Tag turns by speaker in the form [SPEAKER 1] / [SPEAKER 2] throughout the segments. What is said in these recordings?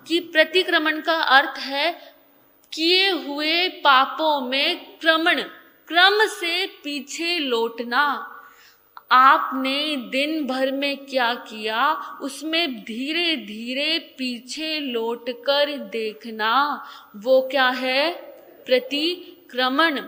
[SPEAKER 1] कि प्रतिक्रमण का अर्थ है किए हुए पापों में क्रम से पीछे लौटना। आपने दिन भर में क्या किया उसमें धीरे धीरे पीछे लौटकर देखना, वो क्या है? प्रतिक्रमण।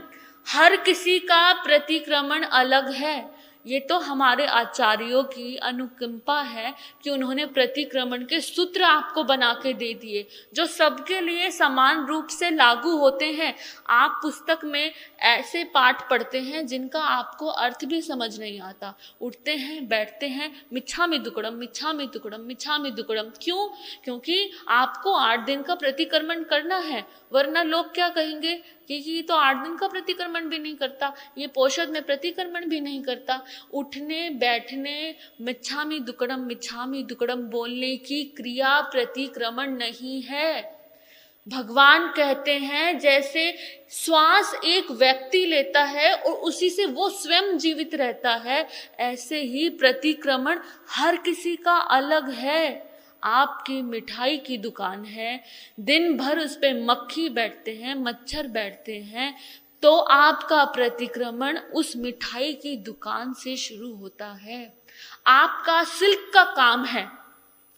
[SPEAKER 1] हर किसी का प्रतिक्रमण अलग है। ये तो हमारे आचार्यों की अनुकंपा है कि उन्होंने प्रतिक्रमण के सूत्र आपको बना के दे दिए जो सबके लिए समान रूप से लागू होते हैं। आप पुस्तक में ऐसे पाठ पढ़ते हैं जिनका आपको अर्थ भी समझ नहीं आता, उठते हैं बैठते हैं, मिच्छामि दुक्कडम मिच्छामि दुक्कडम मिच्छामि दुक्कडम। क्यों? क्योंकि आपको 8 दिन का प्रतिक्रमण करना है, वरना लोग क्या कहेंगे कि ये तो 8 दिन का प्रतिक्रमण भी नहीं करता, ये पोषद में प्रतिक्रमण भी नहीं करता। उठने बैठने मिच्छामि दुक्कडम बोलने की क्रिया प्रतिक्रमण नहीं है। भगवान कहते हैं जैसे श्वास एक व्यक्ति लेता है और उसी से वो स्वयं जीवित रहता है, ऐसे ही प्रतिक्रमण हर किसी का अलग है। आपकी मिठाई की दुकान है, दिन भर उस पे मक्खी बैठते हैं, मच्छर बैठते हैं, तो आपका प्रतिक्रमण उस मिठाई की दुकान से शुरू होता है। आपका सिल्क का काम है,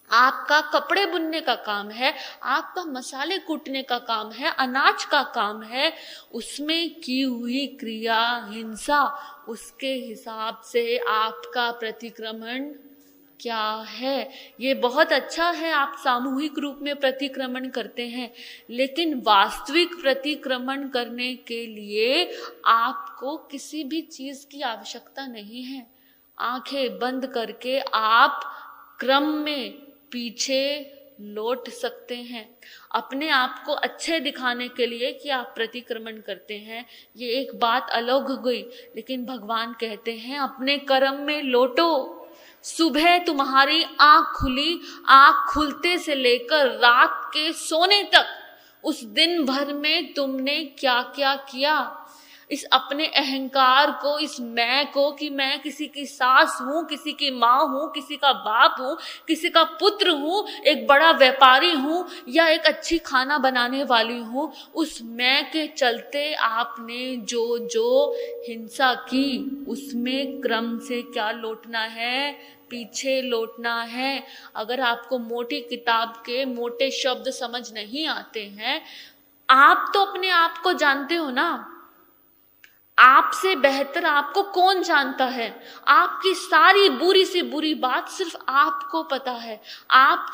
[SPEAKER 1] आपका कपड़े बुनने का काम है, आपका मसाले कूटने का काम है, अनाज का काम है, उसमें की हुई क्रिया हिंसा, उसके हिसाब से आपका प्रतिक्रमण क्या है। ये बहुत अच्छा है आप सामूहिक रूप में प्रतिक्रमण करते हैं, लेकिन वास्तविक प्रतिक्रमण करने के लिए आपको किसी भी चीज की आवश्यकता नहीं है। आंखें बंद करके आप क्रम में पीछे लौट सकते हैं। अपने आप को अच्छे दिखाने के लिए कि आप प्रतिक्रमण करते हैं, ये एक बात अलग हो गई, लेकिन भगवान कहते हैं अपने कर्म में लौटो। सुबह तुम्हारी आंख खुली, आंख खुलते से लेकर रात के सोने तक उस दिन भर में तुमने क्या क्या किया। इस अपने अहंकार को, इस मैं को कि मैं किसी की सास हूँ, किसी की माँ हूँ, किसी का बाप हूँ, किसी का पुत्र हूँ, एक बड़ा व्यापारी हूँ या एक अच्छी खाना बनाने वाली हूँ, उस मैं के चलते आपने जो जो हिंसा की उसमें क्रम से क्या लौटना है? पीछे लौटना है। अगर आपको मोटी किताब के मोटे शब्द समझ नहीं आते हैं, आप तो अपने आप को जानते हो ना, आपसे बेहतर आपको कौन जानता है? आपकी सारी बुरी से बुरी बात सिर्फ आपको पता है। आप